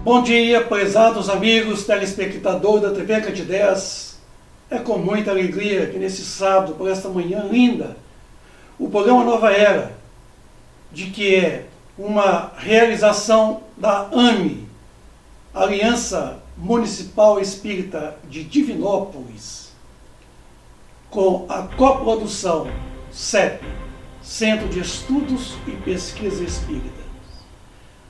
Bom dia, prezados amigos, telespectadores da TV Candidez. É com muita alegria que nesse sábado, por esta manhã linda, o programa Nova Era, de que é uma realização da AME, Aliança Municipal Espírita de Divinópolis, com a coprodução CEP, Centro de Estudos e Pesquisa Espírita.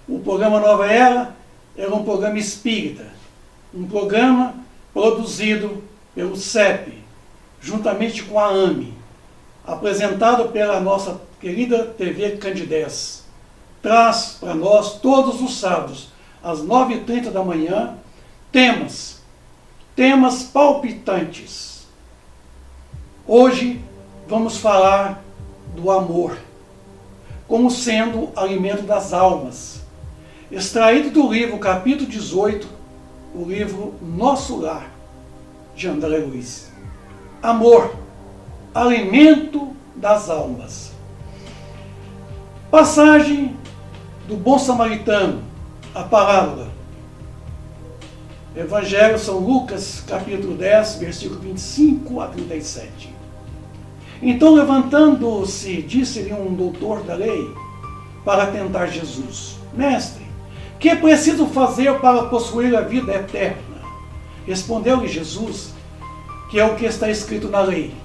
O programa Nova Era é um programa espírita, um programa produzido pelo CEP, juntamente com a AME, apresentado pela nossa querida TV Candidez. Traz para nós, todos os sábados, às 9h30 da manhã, temas palpitantes. Hoje vamos falar do amor, como sendo alimento das almas, extraído do livro capítulo 18, o livro Nosso Lar, de André Luiz. Amor, alimento das almas. Passagem do Bom Samaritano, a parábola. Evangelho São Lucas, capítulo 10, versículo 25 a 37. Então, levantando-se, disse-lhe um doutor da lei, para tentar Jesus: Mestre, que é preciso fazer para possuir a vida eterna? Respondeu-lhe Jesus, que é o que está escrito na lei,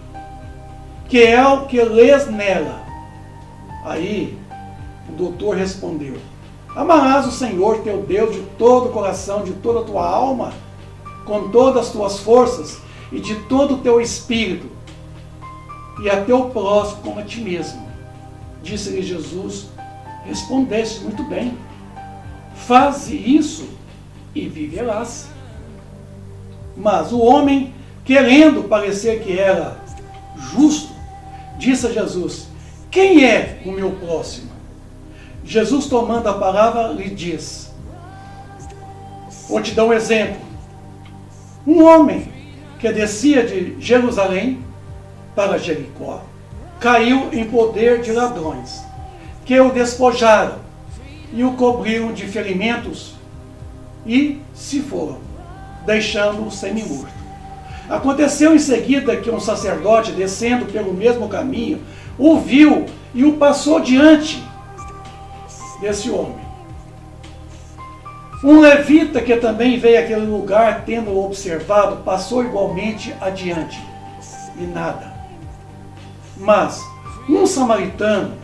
que é o que lês nela. Aí o doutor respondeu: Amarás o Senhor teu Deus de todo o coração, de toda a tua alma, com todas as tuas forças e de todo o teu espírito, e a teu próximo como a ti mesmo. Disse-lhe Jesus: Respondeste muito bem. Faze isso e viverás. Mas o homem, querendo parecer que era justo, disse a Jesus: Quem é o meu próximo? Jesus, tomando a palavra, lhe diz: Vou te dar um exemplo. Um homem que descia de Jerusalém para Jericó caiu em poder de ladrões, que o despojaram e o cobriram de ferimentos e se foram, deixando-o semi-morto. Aconteceu em seguida que um sacerdote, descendo pelo mesmo caminho, o viu e o passou diante desse homem. Um levita que também veio àquele lugar, tendo-o observado, passou igualmente adiante, e nada. Mas um samaritano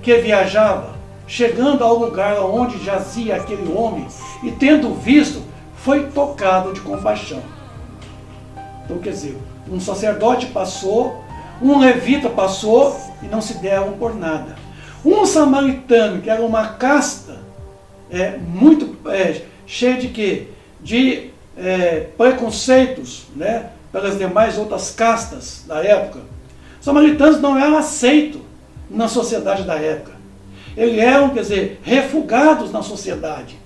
que viajava, chegando ao lugar onde jazia aquele homem, e tendo visto, foi tocado de compaixão. Então, quer dizer, um sacerdote passou, um levita passou e não se deram por nada. Um samaritano, que era uma casta cheia de quê? De preconceitos, né, pelas demais outras castas da época. Os samaritanos não eram aceitos na sociedade da época. Eles eram, quer dizer, refugados na sociedade.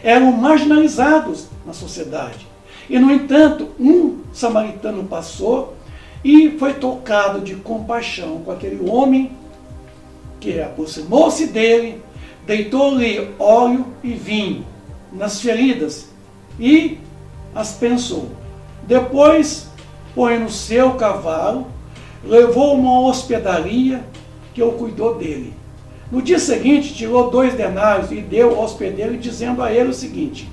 Eram marginalizados na sociedade. E, no entanto, um samaritano passou e foi tocado de compaixão com aquele homem, que aproximou-se dele, deitou-lhe óleo e vinho nas feridas e as pensou. Depois, põe no seu cavalo, levou uma hospedaria que o cuidou dele. No dia seguinte, tirou 2 denários e deu ao hospedeiro, dizendo a ele o seguinte: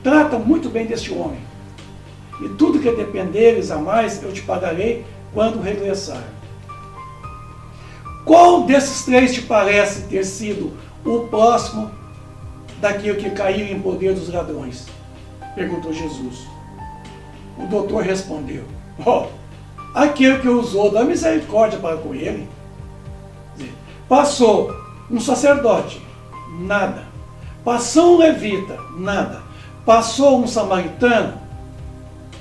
Trata muito bem deste homem, e tudo que dependeres a mais eu te pagarei quando regressar. Qual desses 3 te parece ter sido o próximo daquele que caiu em poder dos ladrões? Perguntou Jesus. O doutor respondeu: Aquele que usou da misericórdia para com ele. Passou um sacerdote, nada. Passou um levita, nada. Passou um samaritano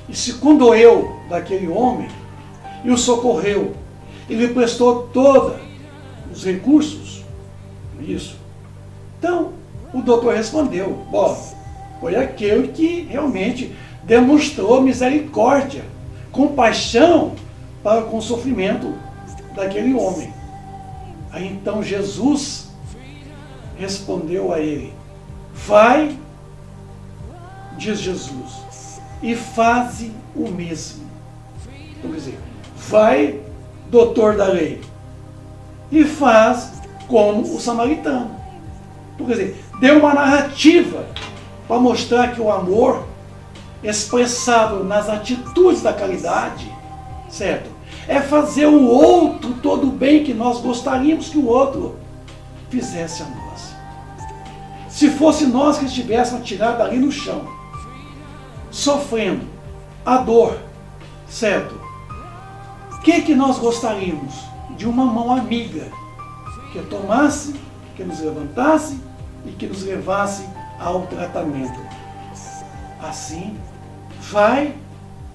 e se condoeu daquele homem e o socorreu. E lhe prestou todos os recursos. Isso. Então, o doutor respondeu: foi aquele que realmente demonstrou misericórdia, compaixão para com o sofrimento daquele homem. Aí então Jesus respondeu a ele: Vai diz Jesus, e faze o mesmo. Então, quer dizer, vai, doutor da lei, e faz como o samaritano. Então, quer dizer, deu uma narrativa para mostrar que o amor, expressado nas atitudes da caridade, certo? É fazer o outro todo o bem que nós gostaríamos que o outro fizesse a nós. Se fosse nós que estivéssemos tirados ali no chão, sofrendo a dor, certo? O que nós gostaríamos? De uma mão amiga que tomasse, que nos levantasse e que nos levasse ao tratamento. Assim, vai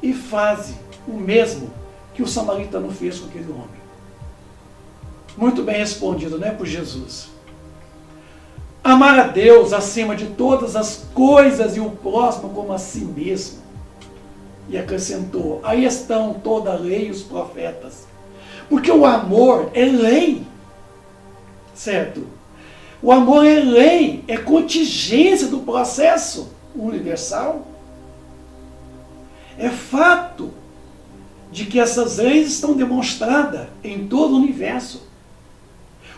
e faze o mesmo que o samaritano fez com aquele homem. Muito bem respondido, né, por Jesus. Amar a Deus acima de todas as coisas e o próximo como a si mesmo. E acrescentou, aí estão toda a lei e os profetas. Porque o amor é lei, certo? O amor é lei, é contingência do processo universal. É fato de que essas leis estão demonstradas em todo o universo.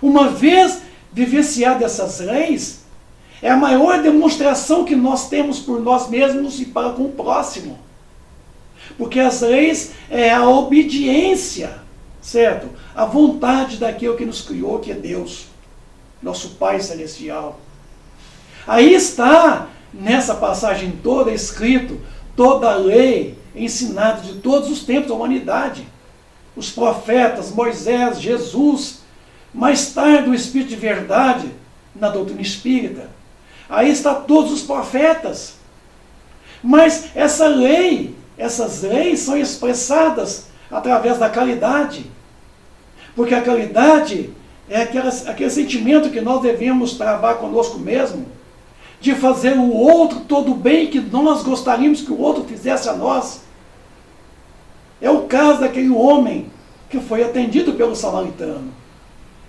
Uma vez vivenciadas essas leis, é a maior demonstração que nós temos por nós mesmos e para com o próximo. Porque as leis é a obediência, certo? A vontade daquele que nos criou, que é Deus, nosso Pai Celestial. Aí está, nessa passagem toda, escrito toda a lei ensinada de todos os tempos da humanidade. Os profetas, Moisés, Jesus, mais tarde o Espírito de verdade na doutrina espírita. Aí está todos os profetas. Mas essas leis são expressadas através da caridade. Porque a caridade é aquele sentimento que nós devemos travar conosco mesmo, de fazer o outro todo o bem que nós gostaríamos que o outro fizesse a nós. É o caso daquele homem que foi atendido pelo samaritano.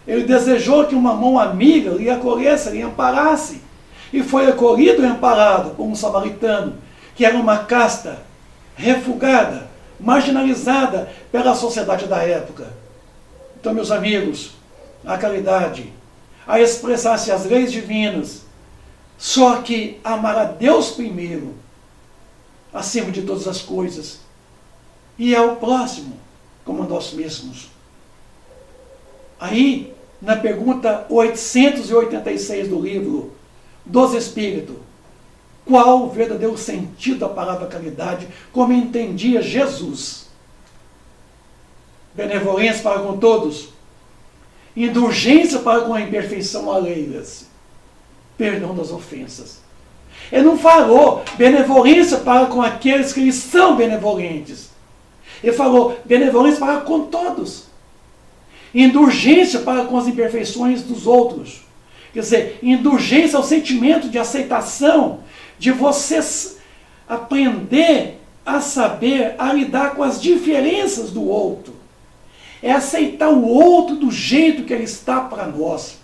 Ele desejou que uma mão amiga lhe acolhesse, lhe amparasse. E foi acolhido e amparado por um samaritano, que era uma casta refugada, marginalizada pela sociedade da época. Então, meus amigos, a caridade, a expressar-se as leis divinas, só que amar a Deus primeiro, acima de todas as coisas, e ao próximo, como a nós mesmos. Aí, na pergunta 886 do livro dos Espíritos, qual o verdadeiro sentido da palavra caridade, como entendia Jesus? Benevolência para com todos, indulgência para com a imperfeição alheias, perdão das ofensas. Ele não falou benevolência para com aqueles que eles são benevolentes. Ele falou benevolência para com todos. Indulgência para com as imperfeições dos outros. Quer dizer, indulgência é o sentimento de aceitação, de você aprender a saber, a lidar com as diferenças do outro. É aceitar o outro do jeito que ele está para nós.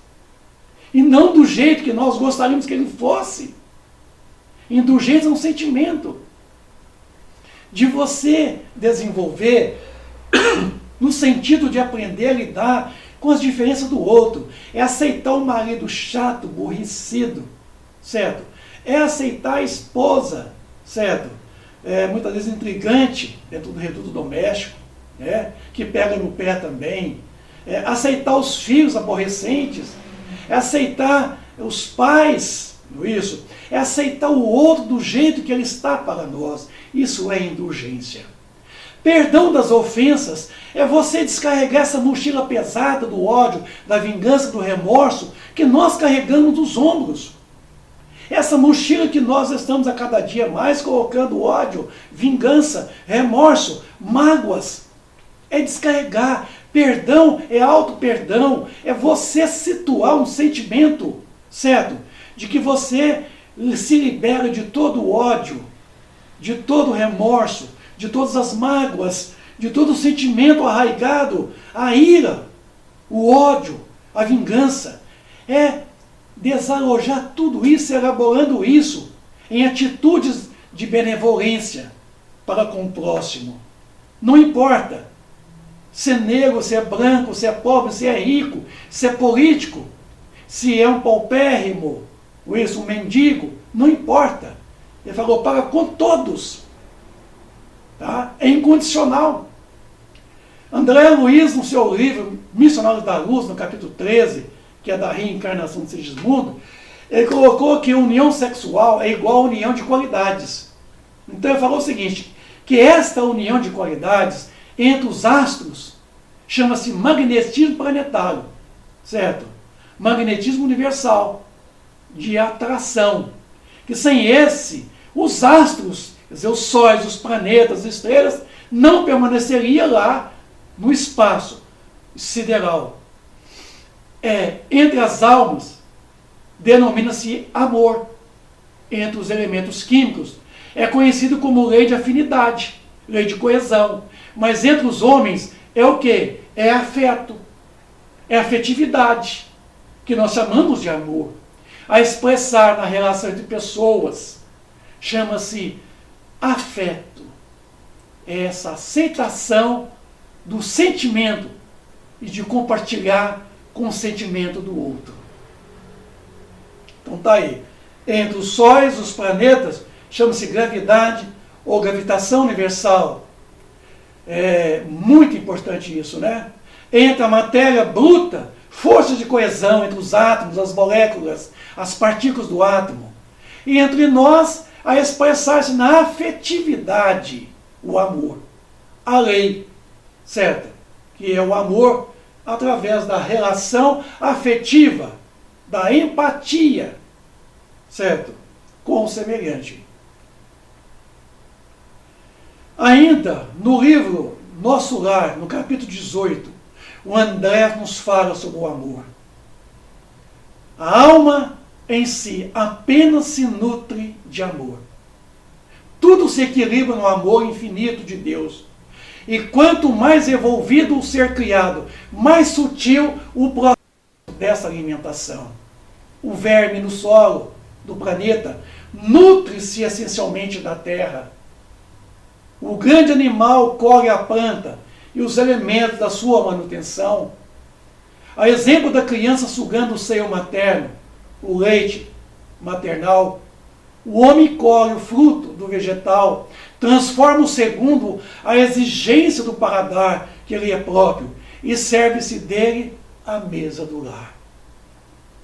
E não do jeito que nós gostaríamos que ele fosse. Indulgência é um sentimento de você desenvolver no sentido de aprender a lidar com as diferenças do outro. É aceitar o marido chato, aborrecido, certo? É aceitar a esposa, certo? Muitas vezes intrigante dentro do reduto doméstico, que pega no pé também. Aceitar os filhos aborrecentes. É aceitar os pais, isso. É aceitar o outro do jeito que ele está para nós. Isso é indulgência. Perdão das ofensas é você descarregar essa mochila pesada do ódio, da vingança, do remorso que nós carregamos nos ombros. Essa mochila que nós estamos a cada dia mais colocando ódio, vingança, remorso, mágoas. É descarregar. Perdão é auto-perdão. É você situar um sentimento, certo? De que você se libera de todo o ódio, de todo o remorso, de todas as mágoas, de todo o sentimento arraigado, a ira, o ódio, a vingança. É desalojar tudo isso, elaborando isso em atitudes de benevolência para com o próximo. Não importa se é negro, se é branco, se é pobre, se é rico, se é político, se é um paupérrimo, ou isso, um mendigo, não importa. Ele falou, para com todos. Tá? É incondicional. André Luiz, no seu livro Missionários da Luz, no capítulo 13, que é da reencarnação de Sigismundo, ele colocou que união sexual é igual a união de qualidades. Então ele falou o seguinte, que esta união de qualidades entre os astros chama-se magnetismo planetário, certo? Magnetismo universal, de atração. Que sem esse, os astros, quer dizer, os sóis, os planetas, as estrelas, não permaneceria lá no espaço sideral. Entre as almas, denomina-se amor. Entre os elementos químicos, é conhecido como lei de afinidade, lei de coesão. Mas entre os homens, é o quê? É afeto, é afetividade, que nós chamamos de amor. A expressar na relação entre pessoas, chama-se afeto. É essa aceitação do sentimento e de compartilhar com o sentimento do outro. Então tá aí. Entre os sóis, os planetas, chama-se gravidade ou gravitação universal. É muito importante isso, né? Entre a matéria bruta, forças de coesão entre os átomos, as moléculas, as partículas do átomo. E entre nós, a expressar-se na afetividade, o amor. A lei, certo? Que é o amor através da relação afetiva, da empatia, certo? Com o semelhante. Ainda no livro Nosso Lar, no capítulo 18, o André nos fala sobre o amor. A alma em si apenas se nutre de amor. Tudo se equilibra no amor infinito de Deus. E quanto mais evolvido o ser criado, mais sutil o processo dessa alimentação. O verme no solo do planeta nutre-se essencialmente da terra. O grande animal colhe a planta e os elementos da sua manutenção. A exemplo da criança sugando o seio materno, o leite maternal, o homem colhe o fruto do vegetal, transforma-o segundo a exigência do paladar que lhe é próprio e serve-se dele à mesa do lar.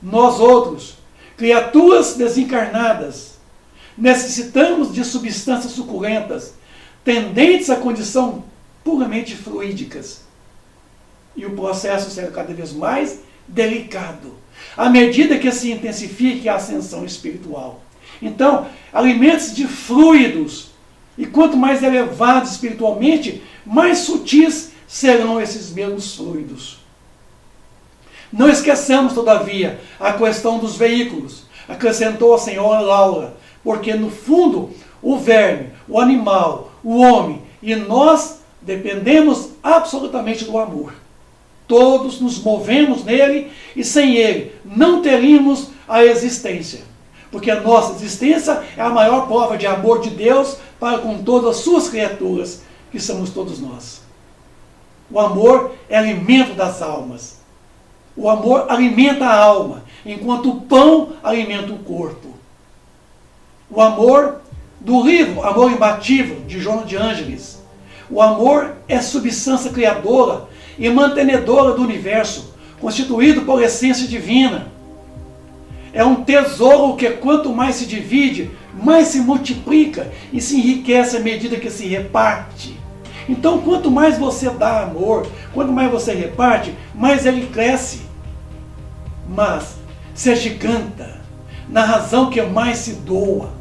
Nós outros, criaturas desencarnadas, necessitamos de substâncias suculentas, tendentes à condição puramente fluídicas. E o processo será cada vez mais delicado, à medida que se intensifique a ascensão espiritual. Então, alimente-se de fluidos, e quanto mais elevados espiritualmente, mais sutis serão esses mesmos fluidos. Não esqueçamos, todavia, a questão dos veículos, acrescentou a senhora Laura, porque no fundo, o verme, o animal, o homem e nós dependemos absolutamente do amor. Todos nos movemos nele e sem ele não teríamos a existência. Porque a nossa existência é a maior prova de amor de Deus para com todas as suas criaturas, que somos todos nós. O amor é alimento das almas. O amor alimenta a alma, enquanto o pão alimenta o corpo. O amor do livro Amor Imbatível, de João de Ângeles. O amor é substância criadora e mantenedora do universo, constituído por essência divina. É um tesouro que quanto mais se divide, mais se multiplica e se enriquece à medida que se reparte. Então, quanto mais você dá amor, quanto mais você reparte, mais ele cresce. Mas se agiganta na razão que mais se doa.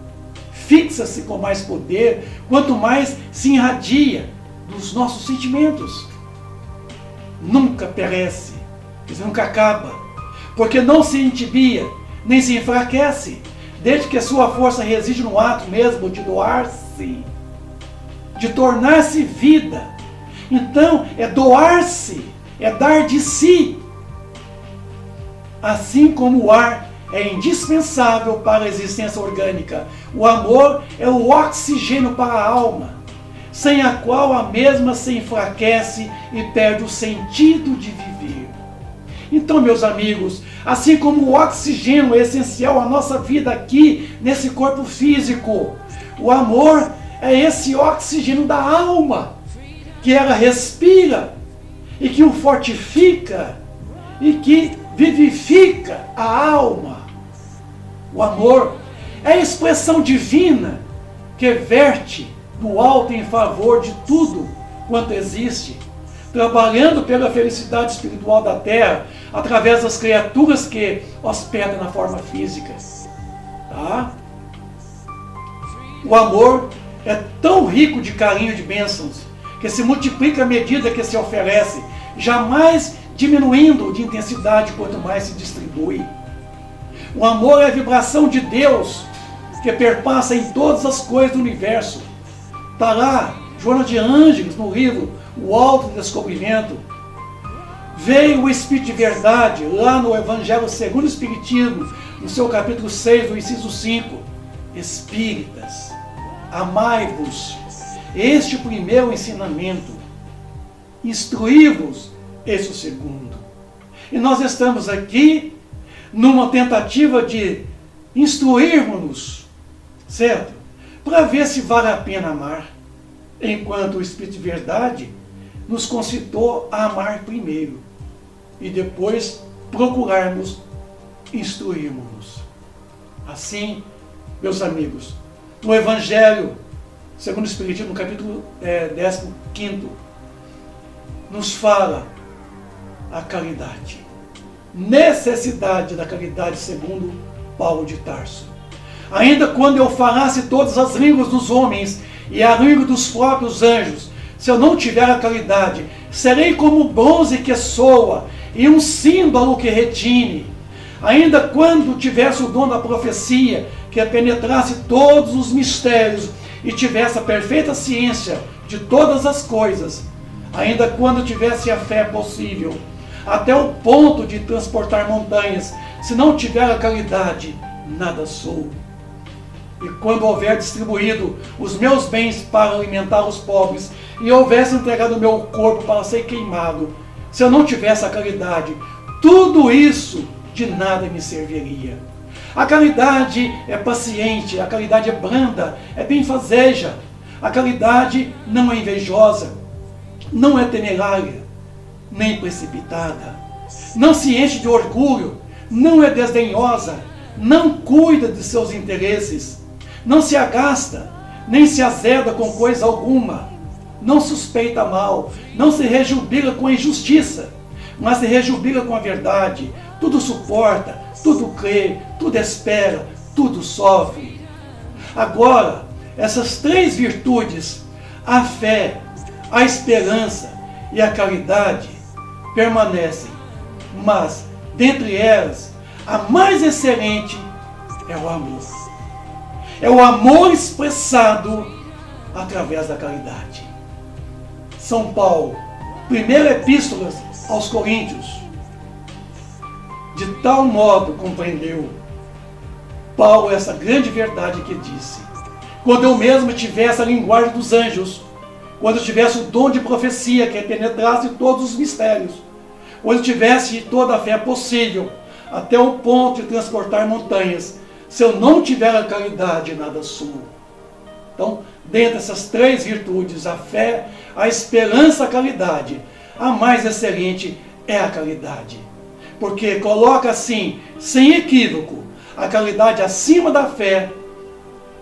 Fixa-se com mais poder, quanto mais se irradia dos nossos sentimentos. Nunca perece, nunca acaba, porque não se entibia, nem se enfraquece, desde que a sua força reside no ato mesmo de doar-se, de tornar-se vida. Então, é doar-se, é dar de si. Assim como o ar é indispensável para a existência orgânica. O amor é o oxigênio para a alma, sem a qual a mesma se enfraquece e perde o sentido de viver. Então, meus amigos, assim como o oxigênio é essencial à nossa vida aqui, nesse corpo físico, o amor é esse oxigênio da alma, que ela respira e que o fortifica e que vivifica a alma. O amor é a expressão divina que verte do alto em favor de tudo quanto existe, trabalhando pela felicidade espiritual da terra através das criaturas que hospedam na forma física. Tá? O amor é tão rico de carinho e de bênçãos que se multiplica à medida que se oferece, jamais diminuindo de intensidade quanto mais se distribui. O amor é a vibração de Deus que perpassa em todas as coisas do universo. Está lá, Joana de Ângeles, no livro O Autodescobrimento. Veio o Espírito de Verdade, lá no Evangelho segundo o Espiritismo, no seu capítulo 6, do inciso 5. Espíritas, amai-vos, este o primeiro ensinamento. Instruí-vos, esse o segundo. E nós estamos aqui numa tentativa de instruirmos-nos, certo? Para ver se vale a pena amar, enquanto o Espírito de Verdade nos concitou a amar primeiro e depois procurarmos instruirmos-nos. Assim, meus amigos, no Evangelho segundo o Espiritismo, no capítulo 15, nos fala a caridade, necessidade da caridade segundo Paulo de Tarso. Ainda quando eu falasse todas as línguas dos homens e a língua dos próprios anjos, se eu não tiver a caridade, serei como bronze que soa e um símbolo que retine. Ainda quando tivesse o dom da profecia, que penetrasse todos os mistérios e tivesse a perfeita ciência de todas as coisas, ainda quando tivesse a fé possível, até o ponto de transportar montanhas, se não tiver a caridade, nada sou. E quando houver distribuído os meus bens para alimentar os pobres, e houvesse entregado o meu corpo para ser queimado, se eu não tivesse a caridade, tudo isso de nada me serviria. A caridade é paciente, a caridade é branda, é benfazeja. A caridade não é invejosa, não é temerária, nem precipitada. Não se enche de orgulho, não é desdenhosa, não cuida de seus interesses, não se agasta, nem se azeda com coisa alguma, não suspeita mal, não se rejubila com a injustiça, mas se rejubila com a verdade, tudo suporta, tudo crê, tudo espera, tudo sofre. Agora, essas três virtudes, a fé, a esperança e a caridade, permanecem, mas, dentre elas, a mais excelente é o amor. É o amor expressado através da caridade. São Paulo, primeira epístola aos Coríntios, de tal modo compreendeu Paulo essa grande verdade que disse: quando eu mesmo tivesse a linguagem dos anjos, quando eu tivesse o dom de profecia que penetrasse todos os mistérios, quando eu tivesse toda a fé possível, até o ponto de transportar montanhas, se eu não tiver a caridade, nada sou. Então, dentre essas três virtudes, a fé, a esperança, a caridade, a mais excelente é a caridade. Porque coloca assim, sem equívoco, a caridade acima da fé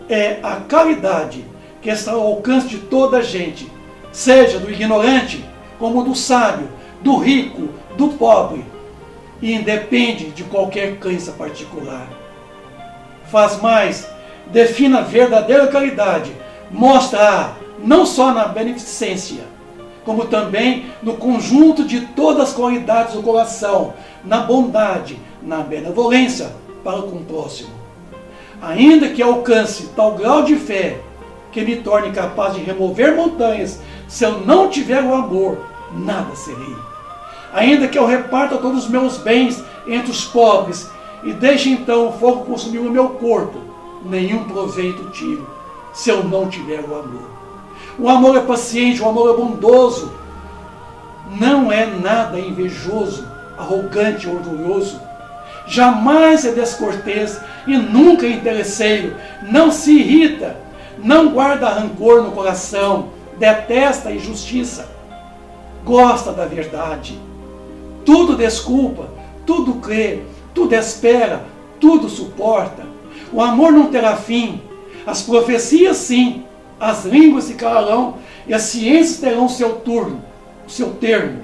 é a caridade que está ao alcance de toda a gente, seja do ignorante como do sábio, do rico, do pobre, e independe de qualquer crença particular. Faz mais, define a verdadeira caridade, mostra não só na beneficência, como também no conjunto de todas as qualidades do coração, na bondade, na benevolência para com o próximo. Ainda que alcance tal grau de fé que me torne capaz de remover montanhas, se eu não tiver o amor, nada serei. Ainda que eu reparta todos os meus bens entre os pobres e deixe então o fogo consumir o meu corpo, nenhum proveito tiro, se eu não tiver o amor. O amor é paciente, o amor é bondoso, não é nada invejoso, arrogante, orgulhoso, jamais é descortês e nunca é interesseiro, não se irrita, não guarda rancor no coração, detesta a injustiça, gosta da verdade, tudo desculpa, tudo crê, tudo espera, tudo suporta. O amor não terá fim, as profecias sim, as línguas se calarão e as ciências terão o seu turno, o seu termo.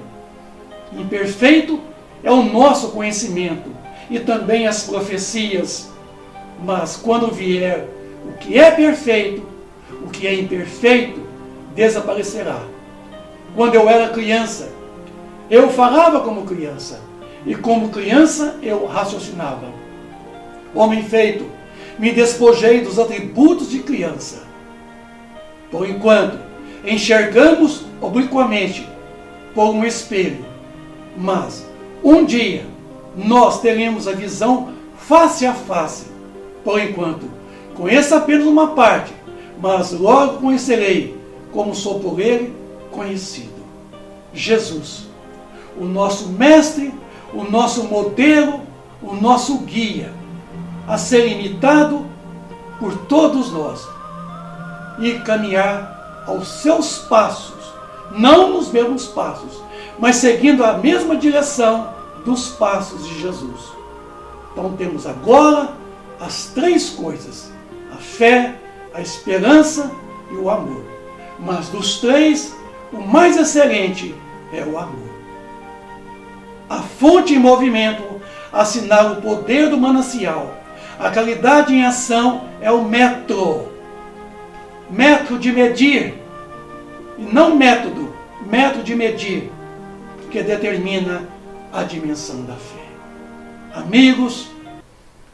Imperfeito é o nosso conhecimento e também as profecias, mas quando vier o que é perfeito, o que é imperfeito desaparecerá. Quando eu era criança, eu falava como criança, e como criança eu raciocinava. Homem feito, me despojei dos atributos de criança. Por enquanto, enxergamos obliquamente por um espelho, mas um dia nós teremos a visão face a face. Por enquanto, conheço apenas uma parte, mas logo conhecerei como sou por ele conhecido. Jesus, o nosso mestre, o nosso modelo, o nosso guia, a ser imitado por todos nós e caminhar aos seus passos, não nos mesmos passos, mas seguindo a mesma direção dos passos de Jesus. Então temos agora as três coisas: a fé, a esperança e o amor. Mas dos três, o mais excelente é o amor. A fonte em movimento assinala o poder do manancial. A caridade em ação é o metro. Metro de medir, e não método, metro de medir, que determina a dimensão da fé. Amigos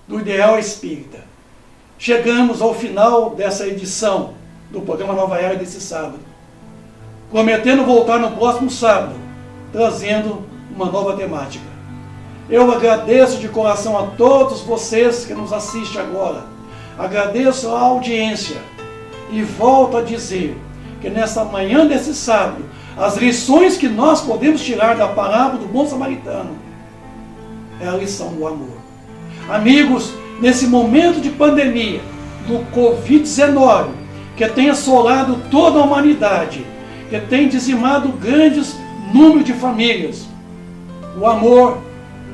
do Ideal Espírita, chegamos ao final dessa edição do programa Nova Era desse sábado, prometendo voltar no próximo sábado, trazendo uma nova temática. Eu agradeço de coração a todos vocês que nos assistem agora, agradeço a audiência e volto a dizer que nessa manhã desse sábado, as lições que nós podemos tirar da parábola do bom samaritano é a lição do amor. Amigos, nesse momento de pandemia, do Covid-19, que tem assolado toda a humanidade, que tem dizimado grandes números de famílias, o amor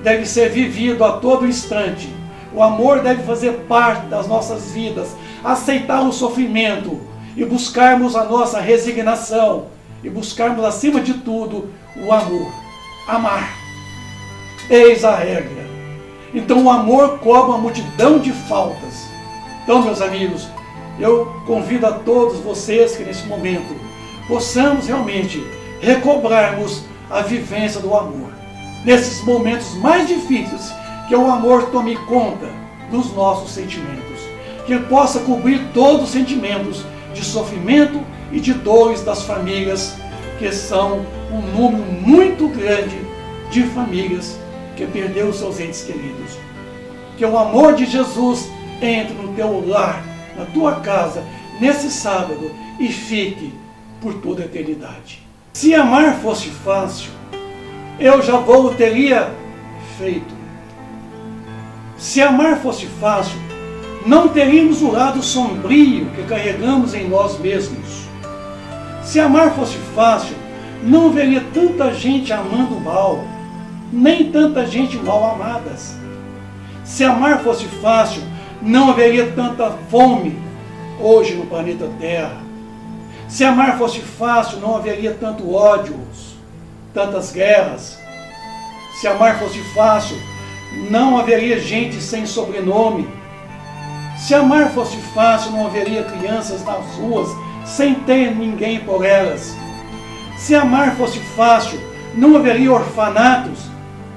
deve ser vivido a todo instante. O amor deve fazer parte das nossas vidas, aceitar o sofrimento e buscarmos a nossa resignação e buscarmos, acima de tudo, o amor. Amar. Eis a regra. Então o amor cobre uma multidão de faltas. Então, meus amigos, eu convido a todos vocês que nesse momento possamos realmente recobrarmos a vivência do amor. Nesses momentos mais difíceis, que o amor tome conta dos nossos sentimentos. Que ele possa cobrir todos os sentimentos de sofrimento e de dores das famílias, que são um número muito grande de famílias que perderam seus entes queridos. Que o amor de Jesus entre no teu lar, na tua casa, nesse sábado e fique por toda a eternidade. Se amar fosse fácil, eu já o teria feito. Se amar fosse fácil, não teríamos o lado sombrio que carregamos em nós mesmos. Se amar fosse fácil, não haveria tanta gente amando mal, nem tanta gente mal amadas. Se amar fosse fácil, não haveria tanta fome hoje no planeta Terra. Se amar fosse fácil, não haveria tanto ódio, tantas guerras. Se amar fosse fácil, não haveria gente sem sobrenome. Se amar fosse fácil, não haveria crianças nas ruas sem ter ninguém por elas. Se amar fosse fácil, não haveria orfanatos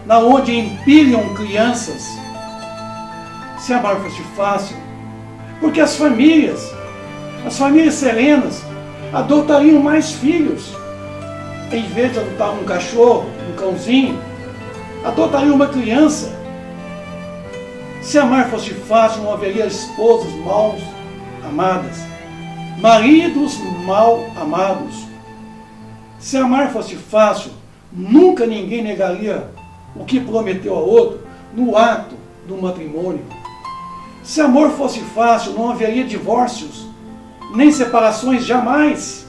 na onde empilham crianças. Se amar fosse fácil, porque as famílias serenas adotariam mais filhos. Em vez de adotar um cachorro, um cãozinho, adotariam uma criança. Se amar fosse fácil, não haveria esposas mal amadas, maridos mal amados. Se amar fosse fácil, nunca ninguém negaria o que prometeu ao outro no ato do matrimônio. Se amor fosse fácil, não haveria divórcios, nem separações jamais.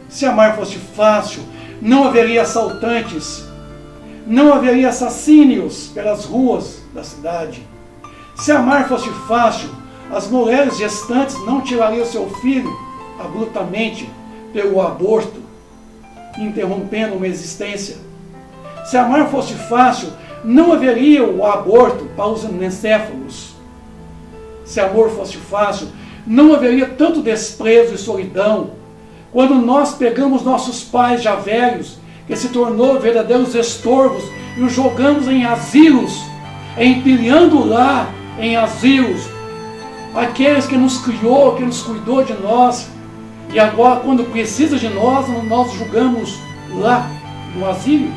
Se amar fosse fácil, não haveria assaltantes, não haveria assassínios pelas ruas da cidade. Se amar fosse fácil, as mulheres gestantes não tirariam seu filho abruptamente pelo aborto, interrompendo uma existência. Se amar fosse fácil, não haveria o aborto para os anencéfalos. Se amor fosse fácil, não haveria tanto desprezo e solidão quando nós pegamos nossos pais já velhos, que se tornou verdadeiros estorvos, e os jogamos em asilos, empilhando lá em asilos aqueles que nos criou, que nos cuidou de nós, e agora quando precisa de nós, nós julgamos lá no asilo.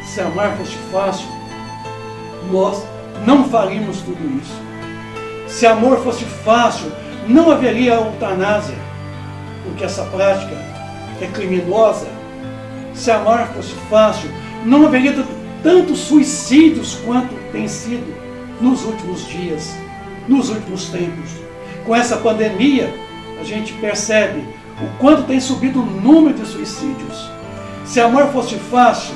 Se amar fosse fácil, nós não faríamos tudo isso. Se amor fosse fácil, não haveria eutanásia, porque essa prática é criminosa. Se amar fosse fácil, não haveria tantos suicídios quanto tem sido nos últimos dias, nos últimos tempos. Com essa pandemia, a gente percebe o quanto tem subido o número de suicídios. Se amar fosse fácil,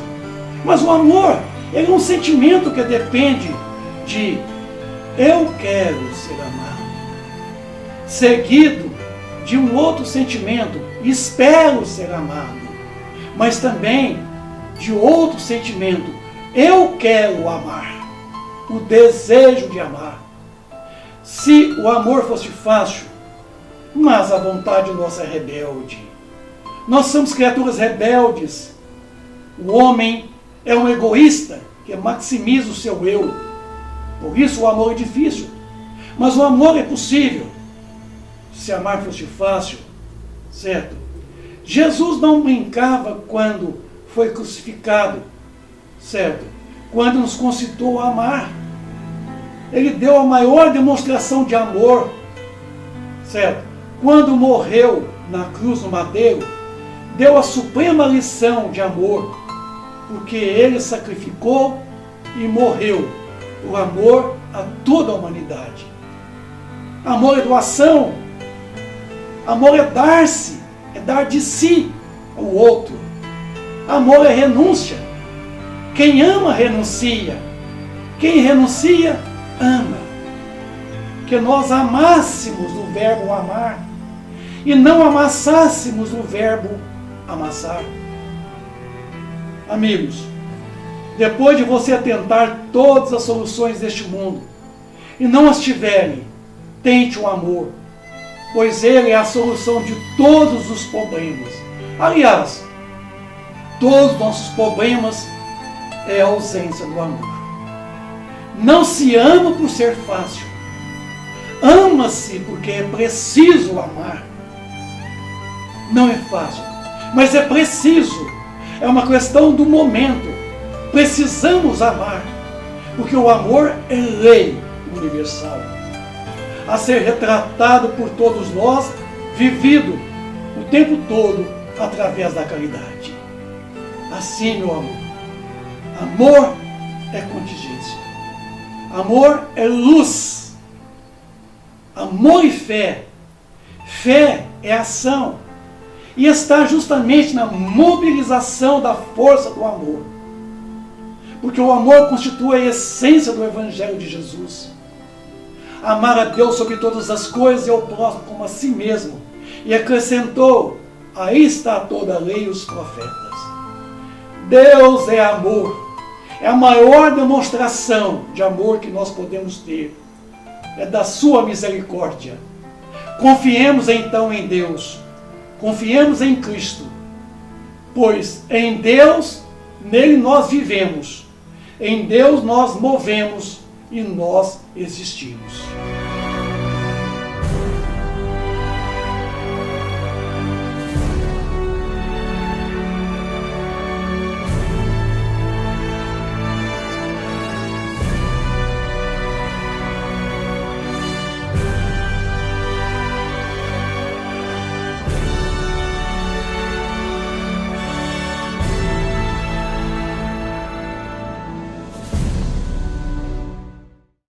mas o amor, ele é um sentimento que depende de eu quero ser amado, seguido de um outro sentimento, espero ser amado, mas também de outro sentimento, eu quero amar, o desejo de amar. Se o amor fosse fácil, mas a vontade nossa é rebelde. Nós somos criaturas rebeldes. O homem é um egoísta que maximiza o seu eu. Por isso o amor é difícil. Mas o amor é possível. Se amar fosse fácil, certo? Jesus não brincava quando foi crucificado, certo? Quando nos concitou a amar. Ele deu a maior demonstração de amor, certo? Quando morreu na cruz no madeiro, deu a suprema lição de amor, porque ele sacrificou e morreu por amor a toda a humanidade. Amor é doação, amor é dar-se, é dar de si ao outro. Amor é renúncia. Quem ama, renuncia. Quem renuncia, ama. Que nós amássemos o verbo amar e não amassássemos o verbo amassar. Amigos, depois de você tentar todas as soluções deste mundo e não as tiverem, tente o amor, pois ele é a solução de todos os problemas. Aliás, todos os nossos problemas é a ausência do amor. Não se ama por ser fácil. Ama-se porque é preciso amar. Não é fácil, mas é preciso. É uma questão do momento. Precisamos amar, porque o amor é lei universal, a ser retratado por todos nós, vivido o tempo todo através da caridade. Assim, meu amor, amor é contingência, amor é luz, amor e fé. Fé é ação e está justamente na mobilização da força do amor, porque o amor constitui a essência do Evangelho de Jesus. Amar a Deus sobre todas as coisas e ao próximo como a si mesmo. E acrescentou, aí está toda a lei e os profetas. Deus é amor. É a maior demonstração de amor que nós podemos ter. É da sua misericórdia. Confiemos então em Deus. Confiemos em Cristo. Pois em Deus, nele nós vivemos. Em Deus nós movemos e nós existimos.